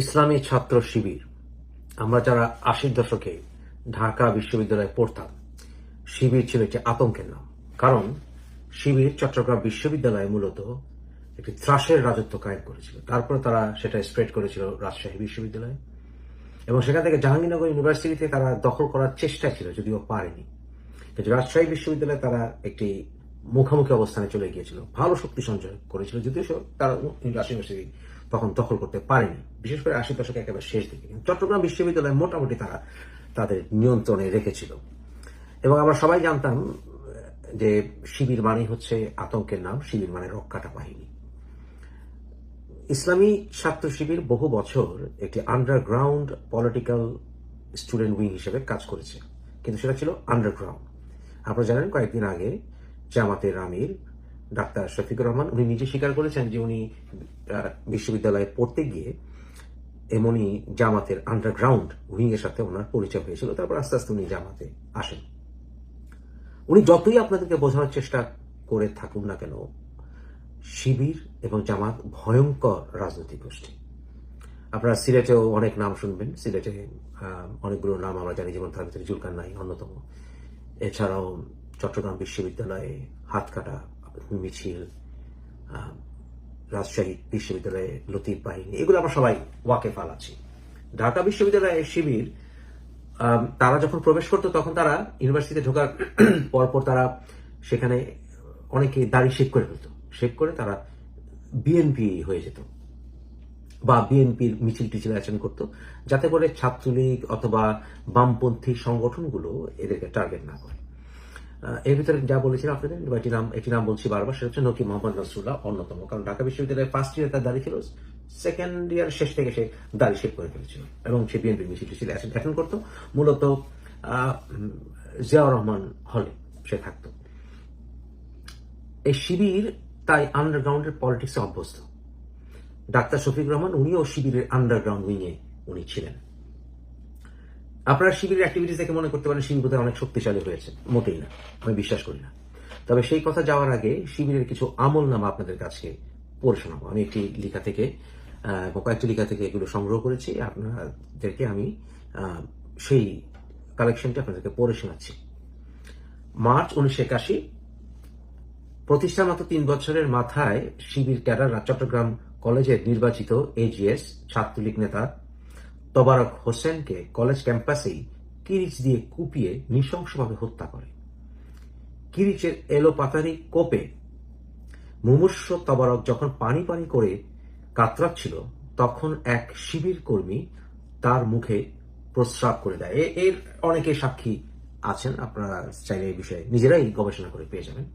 ইসলামী ছাত্র শিবির, আমরা যারা ৮০ দশকে ঢাকা বিশ্ববিদ্যালয়ে পড়তাম, শিবির ছিল একটি আতঙ্কের নাম। কারণ শিবির চট্টগ্রাম বিশ্ববিদ্যালয়ে মূলত একটি ত্রাসের রাজত্ব কায়েম করেছিল। তারপরে তারা সেটা স্প্রেড করেছিল রাজশাহী বিশ্ববিদ্যালয়ে, এবং সেখান থেকে জাহাঙ্গীরনগর ইউনিভার্সিটিতে তারা দখল করার চেষ্টা ছিল, যদিও পারেনি। কিন্তু রাজশাহী বিশ্ববিদ্যালয়ে তারা একটি মুখোমুখি অবস্থানে চলে গিয়েছিল, ভালো শক্তি সঞ্চয় করেছিল, যদিও তারা রাজশাহী ইউনিভার্সিটি তখন দখল করতে পারেনি, বিশেষ করে ৮০ দশকে একেবারে শেষ দিকে। কিন্তু চট্টগ্রাম বিশ্ববিদ্যালয় মোটামুটি তারা তাদের নিয়ন্ত্রণে রেখেছিল। এবং আমরা সবাই জানতাম যে শিবির মানে হচ্ছে আতঙ্কের নাম, শিবির মানে রক্ষাটা বাহিনী। ইসলামী ছাত্র শিবির বহু বছর একটি আন্ডারগ্রাউন্ড পলিটিক্যাল স্টুডেন্ট উইং হিসেবে কাজ করেছে, কিন্তু সেটা ছিল আন্ডারগ্রাউন্ড। আপনারা জানেন, কয়েকদিন আগে জামাতের আমির ডাক্তার শফিকুর রহমান উনি নিজে স্বীকার করেছেন যে উনি বিশ্ববিদ্যালয়ে পড়তে গিয়ে এমনই জামাতের আন্ডারগ্রাউন্ড উইং এর সাথে ওনার পরিচয় হয়েছিল। তারপর আস্তে আস্তে উনি জামাতে আসেন। উনি যতই আপনাদেরকে বোঝানোর চেষ্টা করে থাকুন না কেন, শিবির এবং জামাত ভয়ঙ্কর রাজনৈতিক গোষ্ঠী। আপনারা সিলেটেও অনেক নাম শুনবেন, সিলেটে অনেকগুলো নাম আমরা জানি, যেমন তার ভিতরে জুলকারনাই অন্যতম। এছাড়াও চট্টগ্রাম বিশ্ববিদ্যালয়ে হাতকাটা মিছিল, রাজশাহী বিশ্ববিদ্যালয়ে লতিফ বাহিনী, এগুলো আমরা সবাই ওয়াকেফাল আছি। ঢাকা বিশ্ববিদ্যালয়ে শিবির তারা যখন প্রবেশ করতো, তখন তারা ইউনিভার্সিটিতে ঢোকার পরপর তারা সেখানে অনেকে দাড়ি শেভ করে ফেলত। শেভ করে তারা বিএনপি হয়ে যেত বা বিএনপির মিছিল টিছিল আয়োজন করতো, যাতে করে ছাত্রলীগ অথবা বামপন্থী সংগঠনগুলো এদেরকে টার্গেট না করে। এর ভিতরে যা বলেছিলাম আপনাদের, একটি নাম বলছি বারবার, সেটা হচ্ছে নকিব মোহাম্মদ নসরুল্লাহ অন্যতম। কারণ ঢাকা বিশ্ববিদ্যালয়ের ফার্স্ট ইয়ারে তার দাড়ি ছিল, সেকেন্ড ইয়ার শেষ থেকে সে দাড়ি শেভ করে ফেলেছিল এবং সে বিএনপির মিছিল টিছিল অ্যাটেন্ড করতো। মূলত জিয়াউর রহমান হলে সে থাকতো। এই শিবির তাই আন্ডারগ্রাউন্ডের পলিটিক্সে অভ্যস্ত। ডাক্তার শফিকুর রহমান উনিও শিবিরের আন্ডারগ্রাউন্ড উইংয়ে উনি ছিলেন। আপনারা শিবিরের অ্যাক্টিভিটিস দেখে মনে করতে পারেন শিবির বোধহয় অনেক শক্তিশালী হয়েছে, মোটেই না, আমি বিশ্বাস করি না। তবে সেই কথা যাওয়ার আগে শিবিরের কিছু আমল নামা আপনাদের কাছে পড়ে শোনাবো। আমি একটি লেখা থেকে কয়েকটি লেখা থেকে এগুলো সংগ্রহ করেছি, আপনাদেরকে আমি সেই কালেকশনটি আপনাদেরকে পড়ে শোনাচ্ছি। মার্চ 1981, প্রতিষ্ঠার মাত্র 3 বছরের মাথায় শিবির ক্যাডাররা চট্টগ্রাম কলেজের নির্বাচিত এজিএস ছাত্রলীগ নেতা তবারক হোসেনকে কলেজ ক্যাম্পাসেই কিরিচ দিয়ে কুপিয়ে নৃশংসভাবে হত্যা করে। কিরিচের এলোপাতারি কোপে মুমূর্ষু তবারক যখন পানি পানি করে কাতরাচ্ছিল, তখন এক শিবির কর্মী তার মুখে প্রস্রাব করে দেয়। এর অনেকে সাক্ষী আছেন, আপনারা চাইলে এই বিষয়ে নিজেরাই গবেষণা করে পেয়ে যাবেন।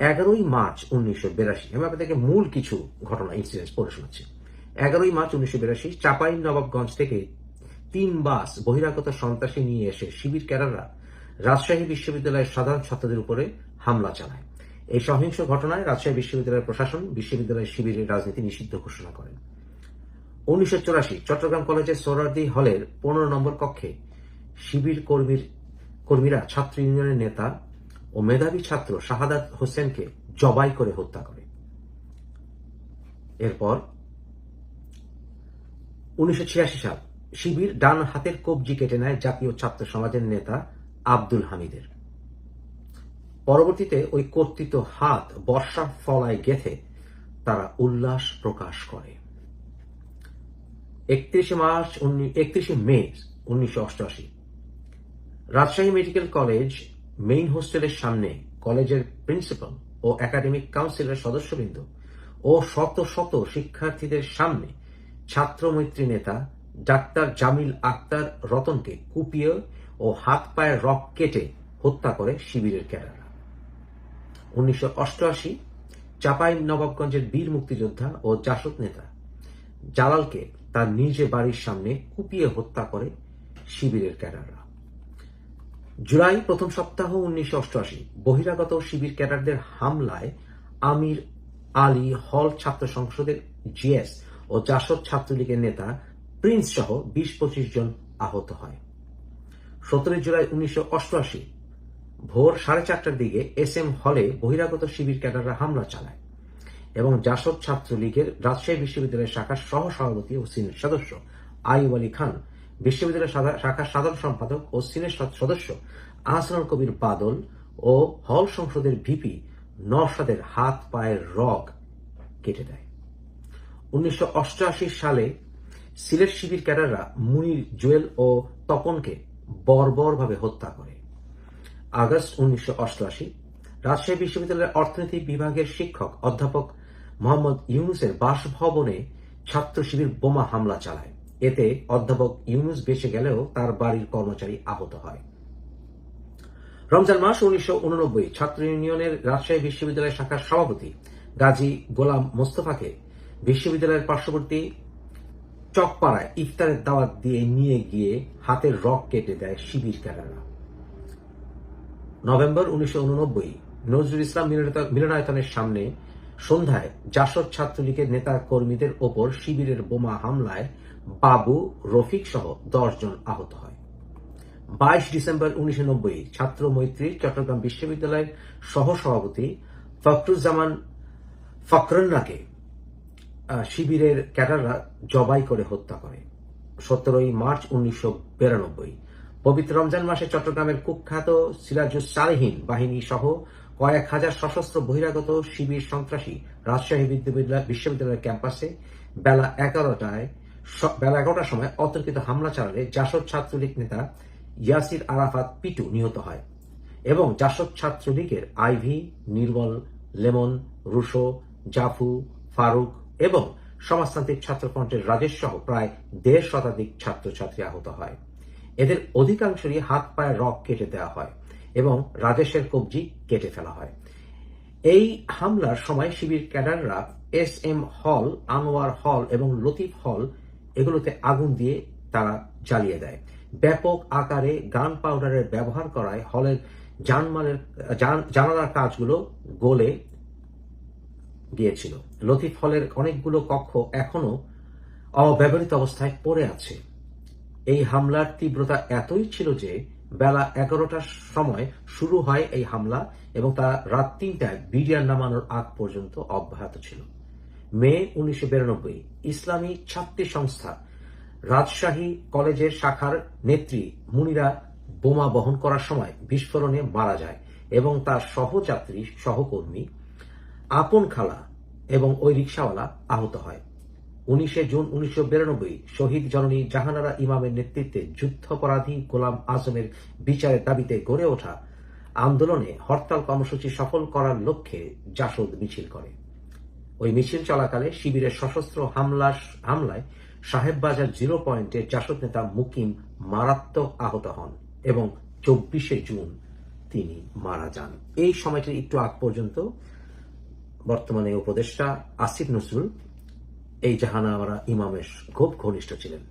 11ই মার্চ 1982, আমি আপনাদেরকে মূল কিছু ঘটনা ইনসিডেন্টস পড়ে শোনাচ্ছি। 11ই মার্চ 1982, চাঁপাই নবাবগঞ্জ থেকে 3 বাস বহিরাগত সন্ত্রাসী নিয়ে এসে শিবির ক্যাডাররা রাজশাহী বিশ্ববিদ্যালয়ের সাধারণ ছাত্রদের উপরে হামলা চালায়। এই সহিংস ঘটনায় রাজশাহী বিশ্ববিদ্যালয়ের প্রশাসন বিশ্ববিদ্যালয়ের শিবিরের রাজনীতি নিষিদ্ধ ঘোষণা করেন। 1984, চট্টগ্রাম কলেজের সোহরাওয়ার্দী হলের 15 নম্বর কক্ষে শিবির কর্মীরা ছাত্র ইউনিয়নের নেতা ও মেধাবী ছাত্র শাহাদাত হোসেনকে জবাই করে হত্যা করে। এরপর 1986 সাল, শিবির ডান হাতের কবজি কেটে নেয় জাতীয় ছাত্র সমাজের নেতা আব্দুল হামিদের। পরবর্তীতে ওই কর্তৃত হাত বর্ষার ফলায় গেঁথে তারা উল্লাস প্রকাশ করে। 31 মে 1988, রাজশাহী মেডিকেল কলেজ মেইন হোস্টেলের সামনে কলেজের প্রিন্সিপাল ও একাডেমিক কাউন্সিলের সদস্যবৃন্দ ও শত শত শিক্ষার্থীদের সামনে ছাত্র মৈত্রী নেতা ডাক্তার জামিল আক্তার রতনকে কুপিয়ে ও হাত পায়ের রক কেটে হত্যা করে শিবিরের ক্যাডাররা। 1988, চাঁপাই নবাবগঞ্জের বীর মুক্তিযোদ্ধা ও জাসদ নেতা জালালকে তার নিজ বাড়ির সামনে কুপিয়ে হত্যা করে শিবিরের ক্যাডাররা। জুলাই প্রথম সপ্তাহ 1988, বহিরাগত শিবির ক্যাডারদের হামলায় আমির আলী হল ছাত্র সংসদের জিএস ও জাসদ ছাত্রলীগের নেতা প্রিন্স সহ 20-25 জন আহত হয়। 17 জুলাই 1988, ভোর 4:30টার দিকে এস এম হলে বহিরাগত শিবির ক্যাডাররা হামলা চালায়। এবং জাসদ ছাত্রলীগের রাজশাহী বিশ্ববিদ্যালয়ের শাখার সহ সভাপতি ও সিনেট সদস্য আইয়ুব আলী খান, বিশ্ববিদ্যালয়ের শাখার সাধারণ সম্পাদক ও সিনেট সদস্য আহসানুল কবির বাদল ও হল সংসদের ভিপি নওশাদের হাত পায়ের রগ কেটে দেয়। 1988 সালে সিলেট শিবির ক্যাডাররা মুনির, জুয়েল ও তপনকে বর্বরভাবে হত্যা করে। আগস্ট 1988 রাজশাহী বিশ্ববিদ্যালয়ের অর্থনীতি বিভাগের শিক্ষক অধ্যাপক মোহাম্মদ ইউনুসের বাসভবনে ছাত্র শিবির বোমা হামলা চালায়। এতে অধ্যাপক ইউনুস বেঁচে গেলেও তার বাড়ির কর্মচারী আহত হয়। রমজান মাস 1989 ছাত্র ইউনিয়নের রাজশাহী বিশ্ববিদ্যালয় শাখার সভাপতি গাজী গোলাম মোস্তফাকে বিশ্ববিদ্যালয়ের পার্শ্ববর্তী চকপাড়ায় ইফতারের দাওয়াত দিয়ে নিয়ে গিয়ে হাতের রগ কেটে দেয় শিবির ক্যাডাররা। নভেম্বর 1989 নজরুল ইসলাম মিলনায়তনের সামনে সন্ধ্যায় জাসদ ছাত্রলীগের নেতা কর্মীদের ওপর শিবিরের বোমা হামলায় বাবু, রফিক সহ 10 জন আহত হয়। 22 ডিসেম্বর 1990 ছাত্র মৈত্রী চট্টগ্রাম বিশ্ববিদ্যালয়ের সহসভাপতি ফখরুজ্জামান ফখরুন্নাকে শিবিরের ক্যাডাররা জবাই করে হত্যা করে। 17 মার্চ 1992 পবিত্র রমজান মাসে চট্টগ্রামের কুখ্যাত সিরাজুস সালেহীন বাহিনী সহ কয়েক হাজার সশস্ত্র বহিরাগত শিবির সন্ত্রাসী রাজশাহী বিশ্ববিদ্যালয়ের ক্যাম্পাসে বেলা 11টার সময় অতর্কিত হামলা চালালে জাসদ ছাত্রলীগ নেতা ইয়াসির আরাফাত পিটু নিহত হয় এবং জাসদ ছাত্রলীগের আইভি, নির্মল, লেমন, রুশো, জাফু, ফারুক এবং সমাজতান্ত্রিক ছাত্রফ্রন্টের রাজেশ সহ প্রায় 1.5 শতাধিক ছাত্রছাত্রী আহত হয়। এদের অধিকাংশই হাত পায়ের রগ কেটে দেওয়া হয় এবং রাজেশের কবজি কেটে ফেলা হয়। এই হামলার সময় শিবির ক্যাডাররা SM হল, আনোয়ার হল এবং লতিফ হল এগুলোতে আগুন দিয়ে তারা জ্বালিয়ে দেয়। ব্যাপক আকারে গান পাউডারের ব্যবহার করায় হলের জানালার কাঁচগুলো গলে গিয়েছিল। লতিফ হলের অনেকগুলো কক্ষ এখনো অব্যবহৃত অবস্থায় পড়ে আছে। এই হামলার তীব্রতা এতই ছিল যে বেলা 11টার সময় শুরু হয় এই হামলা এবং তা রাত 3টায় বিডিআর নামানোর আগ পর্যন্ত অব্যাহত ছিল। মে 1992 ইসলামী ছাত্রী সংস্থা রাজশাহী কলেজের শাখার নেত্রী মুনিরা বোমা বহন করার সময় বিস্ফোরণে মারা যায় এবং তার সহযাত্রী সহকর্মী আপন খালা এবং ওই রিকশাওয়ালা আহত হয়। 19 জুন 1992 শহীদ জননী জাহানারা ইমামের নেতৃত্বে যুদ্ধাপরাধী গোলাম আজমের বিচারের দাবিতে গড়ে ওঠা আন্দোলনে হরতাল কর্মসূচি সফল করার লক্ষ্যে জাসদ মিছিল করে। ওই মিছিল চলাকালে শিবিরের সশস্ত্র হামলায় সাহেববাজার 0 পয়েন্টে জাসদ নেতা মুকিম মারাত্মক আহত হন এবং 24 জুন তিনি মারা যান। এই সময়টির একটু আগ পর্যন্ত বর্তমানে উপদেষ্টা আসিফ নজরুল এই জাহানারা ইমামের খুব ঘনিষ্ঠ ছিলেন।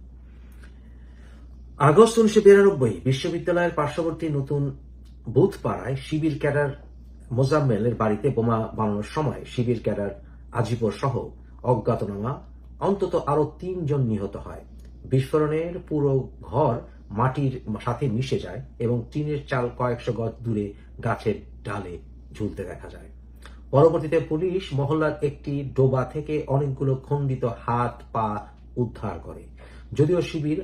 আগস্ট 1992 বিশ্ববিদ্যালয়ের পার্শ্ববর্তী নতুন বুথপাড়ায় শিবির ক্যাডার মোজাম্মেলের বাড়িতে বোমা বানানোর সময় শিবির ক্যাডার আজিবর সহ অজ্ঞাতনামা অন্তত আরো 3 জন নিহত হয়। বিস্ফোরণের পুরো ঘর মাটির সাথে মিশে যায় এবং টিনের চাল কয়েকশো গজ দূরে গাছের ডালে ঝুলতে দেখা যায়। পরবর্তীতে পুলিশ মহল্লার একটি ডোবা থেকে অনেকগুলো খণ্ডিত হাত পা উদ্ধার করে। যদিও শিবির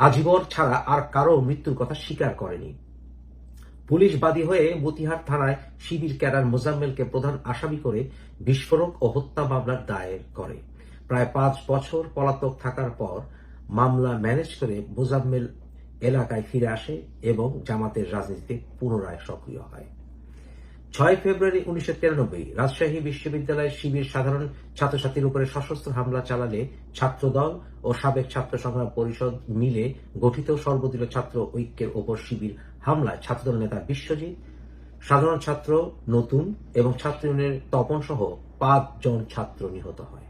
আজিবর ছাড়া আর কারো মৃত্যুর কথা স্বীকার করেনি। পুলিশ বাদী হয়ে মতিহার থানায় শিবির ক্যাডার মোজাম্মেলকে প্রধান আসামি করে বিস্ফোরক ও হত্যা মামলার দায়ের করে। প্রায় 5 বছর পলাতক থাকার পর মামলা ম্যানেজ করে মোজাম্মেল এলাকায় ফিরে আসে এবং জামাতের রাজনীতিতে পুনরায় সক্রিয় হয়। 6 ফেব্রুয়ারি 1993 রাজশাহী বিশ্ববিদ্যালয়ের শিবির সাধারণ ছাত্রছাত্রীর উপরে সশস্ত্র হামলা চালালে ছাত্রদল ও সাবেক ছাত্র সংগ্রাম পরিষদ মিলে গঠিত সর্বদলীয় ছাত্র ঐক্যের ওপর শিবির হামলায় ছাত্রদল নেতা বিশ্বজিৎ, সাধারণ ছাত্র নতুন এবং ছাত্র ইউনিয়নের তপন সহ 5 জন ছাত্র নিহত হয়।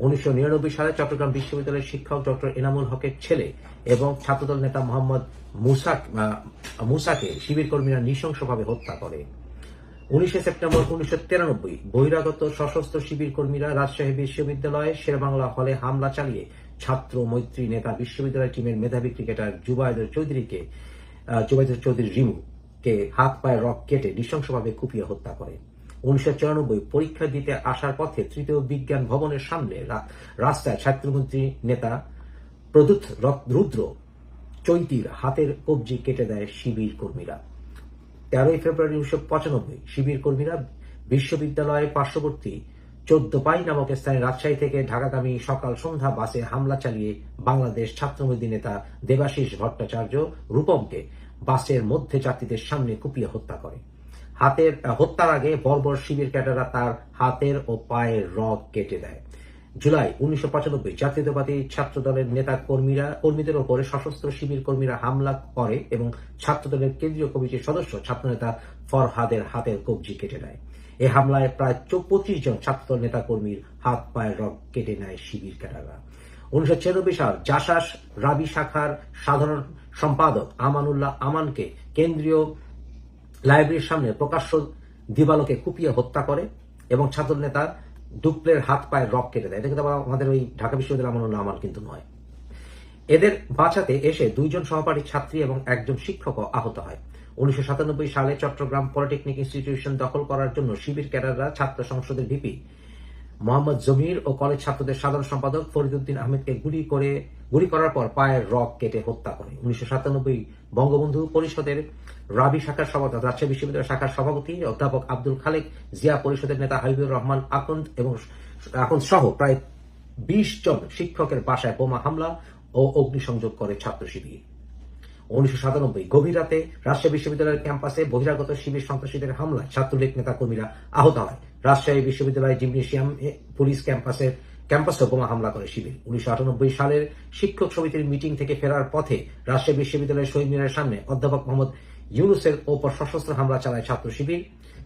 1999 সালে চট্টগ্রাম বিশ্ববিদ্যালয়ের শিক্ষক ডক্টর এনামুল হকের ছেলে এবং ছাত্রদল নেতা মোহাম্মদ মুসাকে শিবির কর্মীরা নৃশংসভাবে হত্যা করে। 19 সেপ্টেম্বর 1993 বহিরাগত সশস্ত্র শিবির কর্মীরা রাজশাহী বিশ্ববিদ্যালয়ে শেরেবাংলা হলে হামলা চালিয়ে ছাত্র মৈত্রী নেতা বিশ্ববিদ্যালয় টিমের মেধাবী ক্রিকেটার জুবাইদুর চৌধুরী রিমুকে হাত পায়ের রগ কেটে নৃশংসভাবে কুপিয়ে হত্যা করে। 1994 পরীক্ষা দিতে আসার পথে তৃতীয় বিজ্ঞান ভবনের সামনে রাস্তায় ছাত্রমন্ত্রী নেতা প্রদ্যুৎ রুদ্র চৈতির হাতের কবজি কেটে দেয় শিবির কর্মীরা। 13 ফেব্রুয়ারি 1995 শিবির কর্মীরা বিশ্ববিদ্যালয়ের পার্শ্ববর্তী 14 পাই নামক স্থানে রাজশাহী থেকে ঢাকাগামী সকাল সন্ধ্যা বাসে হামলা চালিয়ে বাংলাদেশ ছাত্রমোদী নেতা দেবাশিস ভট্টাচার্য রূপমকে বাসের মধ্যে যাত্রীদের সামনে কুপিয়ে হত্যা করে। হত্যার আগে বর্বর শিবির ক্যাডাররা তার হাতের ও পায়ের রগ কেটে দেয়। জুলাই 1995 জাতীয়তাবাদী ছাত্রদলের নেতা কর্মীদের ওপরে সশস্ত্র শিবির কর্মীরা হামলা করে এবং ছাত্রদলের কেন্দ্রীয় কমিটির সদস্য ছাত্রনেতা ফরহাদের হাতের কবজি কেটে দেয়। এ হামলায় প্রায় 25 জন ছাত্রদল নেতা কর্মীর হাত পায়ের রগ কেটে নেয় শিবির ক্যাডাররা। 1996 সাল জাসাস রাবি শাখার সাধারণ সম্পাদক আমানুল্লাহ আমানকে কেন্দ্রীয় লাইব্রেরির সামনে প্রকাশ্য দিবালোকে কুপিয়ে হত্যা করে এবং ছাত্রদল নেতা ডুপ্লের হাত পায়ের রগ কেটে দেয়। এটা কিন্তু আমাদের ওই ঢাকা বিশ্ববিদ্যালয়ের আমানুল্লাহ আমান কিন্তু নয়। এদের বাঁচাতে এসে 2 জন সহপাঠী ছাত্রী এবং 1 জন শিক্ষকও আহত হয়। 1997 সালে চট্টগ্রাম পলিটেকনিক ইনস্টিটিউশন দখল করার জন্য শিবির ক্যাডাররা ছাত্র সংসদের ভিপি মোহাম্মদ জমির ও কলেজ ছাত্রদের সাধারণ সম্পাদক ফরিদউদ্দিন আহমেদকে গুলি করার পর পায়ের রগ কেটে হত্যা করে। 1997 বঙ্গবন্ধু পরিষদের রাবি শাখার সভাপতি রাজশাহী বিশ্ববিদ্যালয় শাখার সভাপতি অধ্যাপক আব্দুল খালেক, জিয়া পরিষদের নেতা হাবিবুর রহমান আকন্দ সহ প্রায় 20 জন শিক্ষকের বাসায় বোমা হামলা ও অগ্নিসংযোগ করে ছাত্র শিবির। 1997 গভীর রাতে রাজশাহী বিশ্ববিদ্যালয়ের ক্যাম্পাসে বহিরাগত শিবির সন্ত্রাসীদের হামলায় ছাত্রলীগ নেতা কর্মীরা আহত হয়। রাজশাহী বিশ্ববিদ্যালয়ের জিমনেশিয়াম পুলিশ ক্যাম্পাসে বোমা হামলা করে শিবির। 1998 সালের শিক্ষক সমিতির মিটিং থেকে ফেরার পথে রাজশাহী বিশ্ববিদ্যালয়ের শহীদ মিনারের সামনে অধ্যাপক মোহাম্মদ ইউনুসের ওপর সশস্ত্র হামলা চালায় ছাত্র শিবির।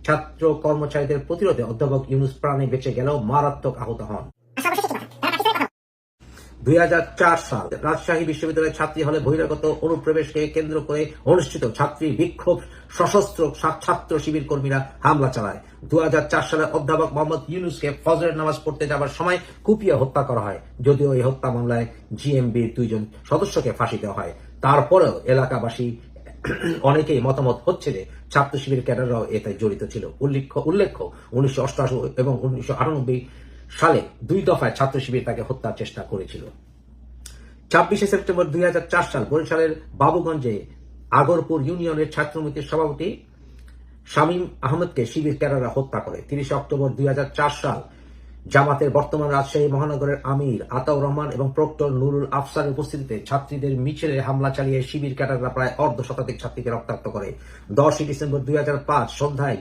ছাত্র কর্মচারীদের প্রতিরোধে অধ্যাপক ইউনুস প্রাণে বেঁচে গেলেও মারাত্মক আহত হন। 2004 সাল রাজশাহী বিশ্ববিদ্যালয়ের ছাত্রী হলে বহিরাগত অনুপ্রবেশকে কেন্দ্র করে অনুষ্ঠিত ছাত্রী বিক্ষোভ সশস্ত্র ছাত্র শিবির কর্মীরা হামলা চালায়। 2004 সালে অধ্যাপক মোহাম্মদ ইউনুসকে ফজরের নামাজ পড়তে যাবার সময় কুপিয়ে হত্যা করা হয়। যদিও এই হত্যা মামলায় জিএমবির 2 জন সদস্যকে ফাঁসি দেওয়া হয়, তারপরেও এলাকাবাসী অনেকেই মতামত হচ্ছে যে ছাত্র শিবির ক্যাডাররাও এতে জড়িত ছিল। উল্লেখ্য 1988 এবং 1998 সালে 2 দফায় ছাত্র শিবির তাকে হত্যার চেষ্টা করেছিল। 26 সেপ্টেম্বর 2004 সাল বরিশালের বাবুগঞ্জে আগরপুর ইউনিয়নের ছাত্রসমিতির সভাপতি শামীম আহমেদকে শিবির ক্যাডাররা হত্যা করে। 30 অক্টোবর 2004 সাল জামাতের বর্তমান রাজশাহী মহানগরের আমির আতাউর রহমান এবং প্রক্টর নুরুল আফসারের উপস্থিতিতে ছাত্রীদের মিছিলে হামলা চালিয়ে শিবির ক্যাডাররা প্রায় অর্ধশতাধিক ছাত্রীকে রক্তাক্ত করে। 10 ডিসেম্বর 2005 সন্ধ্যায়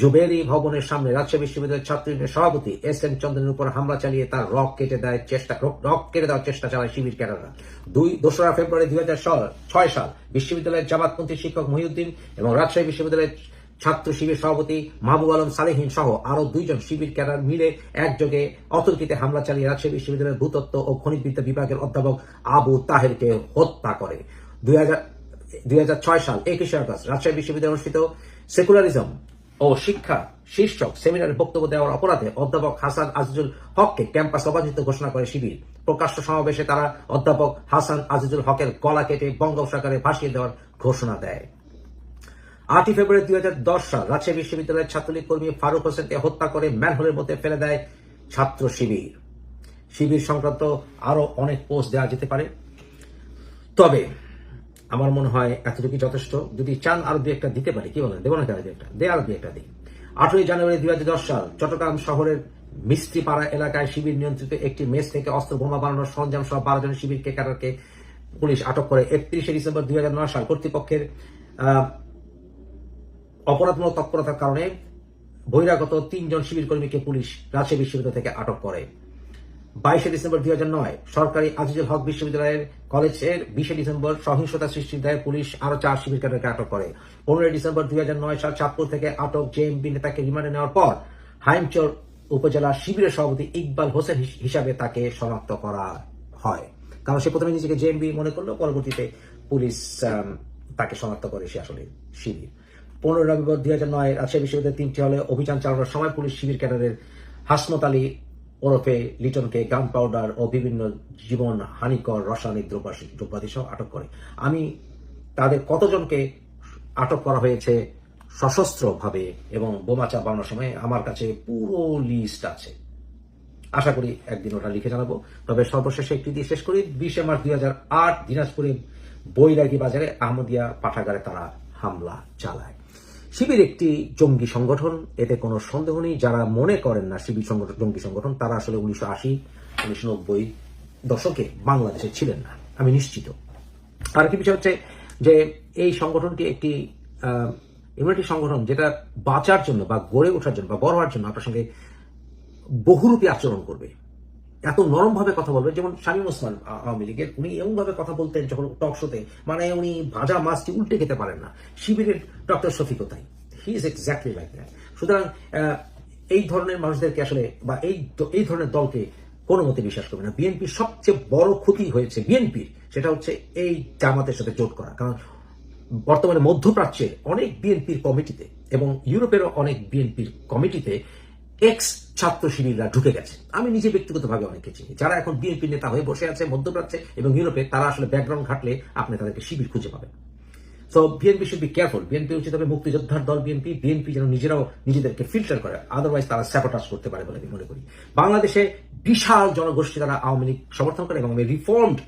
জুবেরি ভবনের সামনে রাজশাহী বিশ্ববিদ্যালয়ের ছাত্র ইউনিয়নের সভাপতি এস.এম. চন্দ্রের উপর হামলা চালিয়ে তার রগ কেটে দেওয়ার চেষ্টা চালায় শিবির ক্যাডাররা। 2 ফেব্রুয়ারি 2006 সাল বিশ্ববিদ্যালয়ের জামাতপন্থী শিক্ষক মহিউদ্দিন এবং রাজশাহী বিশ্ববিদ্যালয়ের ছাত্র শিবির সভাপতি মাহবুব আলম সালেহীন সহ আরো 2 জন শিবির ক্যাডার মিলে একযোগে অতর্কিতে হামলা চালিয়ে রাজশাহী বিশ্ববিদ্যালয়ের ভূতত্ত্ব ও খনিবিদ্যা বিভাগের অধ্যাপক আবু তাহেরকে হত্যা করে। 2006 সাল 21 আগস্ট রাজশাহী বিশ্ববিদ্যালয়ে অনুষ্ঠিত সেকুলারিজম ও শিক্ষা শীর্ষক সেমিনারে বক্তব্য দেওয়ার অপরাধে অধ্যাপক হাসান আজিজুল হককে ক্যাম্পাস অবাঞ্ছিত ঘোষণা করে শিবির। প্রকাশ্য সমাবেশে তারা অধ্যাপক হাসান আজিজুল হকের গলা কেটে বঙ্গোপসাগরে ভাসিয়ে দেওয়ার ঘোষণা দেয়। 8 ফেব্রুয়ারি 2010 সাল রাজশাহী বিশ্ববিদ্যালয়ের ছাত্রলীগ কর্মী ফারুক হোসেনকে হত্যা করে ম্যানহোলের মধ্যে ফেলে দেয় ছাত্র শিবির। শিবির সংক্রান্ত আরো অনেক পোস্ট দেওয়া যেতে পারে, তবে আমার মনে হয় এতটুকু যথেষ্ট। যদি চান আরো 2-1টা দিতে পারি, কি বলেন? দেবো না? আরো 2-1টা দিই। 8 জানুয়ারি 2010 সাল চট্টগ্রাম শহরের মিস্ত্রিপাড়া এলাকায় শিবির নিয়ন্ত্রিত একটি মেস থেকে অস্ত্র বোমা বানানোর সরঞ্জাম সহ 12 জন শিবির ক্যাডারকে পুলিশ আটক করে। 31 ডিসেম্বর 2009 সাল কর্তৃপক্ষের অপরাধমূলক তৎপরতার কারণে বহিরাগত 3 জন শিবির কর্মীকে পুলিশ রাজশাহী বিশ্ববিদ্যালয় থেকে আটক করে। 22 ডিসেম্বর 2009 সরকারি আজিজুল হক বিশ্ববিদ্যালয়ের কলেজের 20 ডিসেম্বর সহিংসতা সৃষ্টির দায়ে পুলিশ আরো 4 শিবির ক্যাডারকে আটক করে। 15 ডিসেম্বর 2009 সাল চাঁদপুর থেকে আটক জেএমবি নেতাকে রিমান্ডে নেওয়ার পর হাইমচর উপজেলা শিবিরের সভাপতি ইকবাল হোসেন হিসাবে তাকে শনাক্ত করা হয়, কারণ সে প্রথমে নিজেকে জেএমবি মনে করলো, পরবর্তীতে পুলিশ তাকে শনাক্ত করে সে আসলে শিবির। 15 নভেম্বর 2009 রাজশাহী বিশ্ববিদ্যালয়ের 3টি হলে অভিযান চালানোর সময় পুলিশ শিবির ক্যাডারের হাসমত আলী ওরফে লিটনকে গান পাউডার ও বিভিন্ন জীবন হানিকর রাসায়নিক দ্রব্যাদি সহ আটক করে। আমি তাদের কতজনকে আটক করা হয়েছে সশস্ত্রভাবে এবং বোমা চাপানোর সময় আমার কাছে পুরো লিস্ট আছে। আশা করি একদিন ওটা লিখে জানাবো। তবে সর্বশেষে একটি দিয়ে শেষ করি। 20 মার্চ 2008 দিনাজপুরে বৈরাগী বাজারে আহমদিয়া পাঠাগারে তারা হামলা চালায়। শিবির একটি জঙ্গি সংগঠন, এতে কোনো সন্দেহ নেই। যারা মনে করেন না শিবির জঙ্গি সংগঠন, তারা আসলে 1980-1990 দশকে বাংলাদেশে ছিলেন না, আমি নিশ্চিত। আর একটি বিষয় হচ্ছে যে এই সংগঠনটি একটি এমন একটি সংগঠন যেটা বাঁচার জন্য বা গড়ে ওঠার জন্য বা বড় হওয়ার জন্য আপনার সঙ্গে বহুরূপী আচরণ করবে, এত নরমভাবে কথা বলবে। যেমন শামীম ওসমান আওয়ামী লীগের, উনি এমনভাবে কথা বলতেন যখন টক শোতে, মানে উনি ভাজা মাছটি উল্টে খেতে পারেন না। শিবিরের ডক্টর শফিকও তাই, he is exactly like that. সুতরাং এই ধরনের মানুষদেরকে আসলে বা এই ধরনের দলকে কোনো মতে বিশ্বাস করবে না। বিএনপির সবচেয়ে বড় ক্ষতি হয়েছে বিএনপির, সেটা হচ্ছে এই জামাতের সাথে জোট করা। কারণ বর্তমানে মধ্যপ্রাচ্যের অনেক বিএনপির কমিটিতে এবং ইউরোপেরও অনেক বিএনপির কমিটিতে এক্স ছাত্র শিবিররা ঢুকে গেছে। আমি নিজে ব্যক্তিগতভাবে অনেকে চিনি যারা এখন বিএনপি নেতা হয়ে বসে আছে মধ্যপ্রাচ্যে এবং ইউরোপে। তারা আসলে ব্যাকগ্রাউন্ড ঘাটলে আপনি তাদেরকে শিবির খুঁজে পাবেন। So BNP should be careful. BNP উচিত হবে মুক্তিযোদ্ধার দল বিএনপি যেন নিজেরাও নিজেদেরকে ফিল্টার করে, আদারওয়াইজ তারা স্যাবোটাজ করতে পারে বলে আমি মনে করি। বাংলাদেশে বিশাল জনগোষ্ঠী তারা আওয়ামী লীগ সমর্থন করে এবং আমি রিফর্মড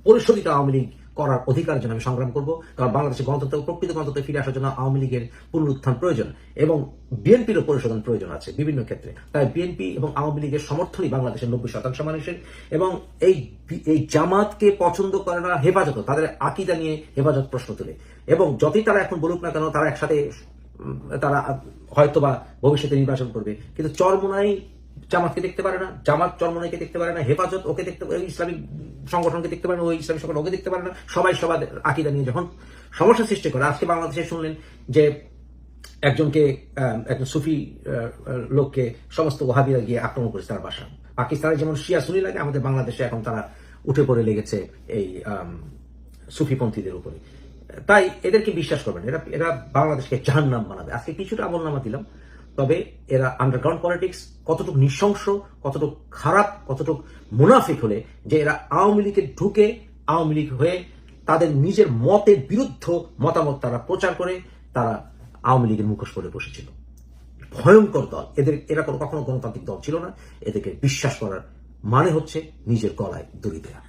পরিশোধিত আওয়ামী লীগ করার অধিকারের জন্য আমি সংগ্রাম করব। কারণ বাংলাদেশে প্রকৃত গণতন্ত্রে ফিরে আসার জন্য আওয়ামী লীগের পুনরুত্থান প্রয়োজন এবং বিএনপিরও পরিশোধন প্রয়োজন আছে বিভিন্ন ক্ষেত্রে। তাই বিএনপি এবং আওয়ামী লীগের সমর্থনই বাংলাদেশের 90% মানুষের। এবং এই জামাতকে পছন্দ করে না হেফাজত, তাদের আকীদা নিয়ে হেফাজত প্রশ্ন তোলে। এবং যতই তারা এখন বলুক না কেন, তারা একসাথে তারা হয়তোবা ভবিষ্যতে নির্বাচন করবে, কিন্তু চরমোনাই জামাতকে দেখতে পারে না, জামাত চরমোনাইকে দেখতে পারে না, হেফাজত ওকে দেখতে পারে, ইসলামিক সংগঠনকে দেখতে পারে না, ওই ইসলামিক সংগঠন ওকে দেখতে পারে না। সবাই সবার আকীদা নিয়ে যখন সমস্যা সৃষ্টি করে, আজকে বাংলাদেশে শুনলেন যে একজন সুফি লোককে সমস্ত ওয়াহাবিরা গিয়ে আক্রমণ করেছে তার বাসা। পাকিস্তানে যেমন শিয়া সুনি লাগে, আমাদের বাংলাদেশে এখন তারা উঠে পড়ে লেগেছে এই সুফিপন্থীদের উপরে। তাই এদেরকে বিশ্বাস করবেন, এরা বাংলাদেশকে জাহান্নাম বানাবে। আজকে কিছুটা আমলনামা দিলাম, তবে এরা আন্ডারগ্রাউন্ড পলিটিক্স কতটুকু নৃশংস, কতটুকু খারাপ, কতটুকু মুনাফিক হলে যে এরা আওয়ামী লীগে ঢুকে আওয়ামী লীগ হয়ে তাদের নিজের মতের বিরুদ্ধ মতামত তারা প্রচার করে তারা আওয়ামী লীগের মুখোশ পরে বসেছিল। ভয়ঙ্কর দল এরা কখনো গণতান্ত্রিক দল ছিল না। এদেরকে বিশ্বাস করার মানে হচ্ছে নিজের গলায় দড়ি দেওয়া।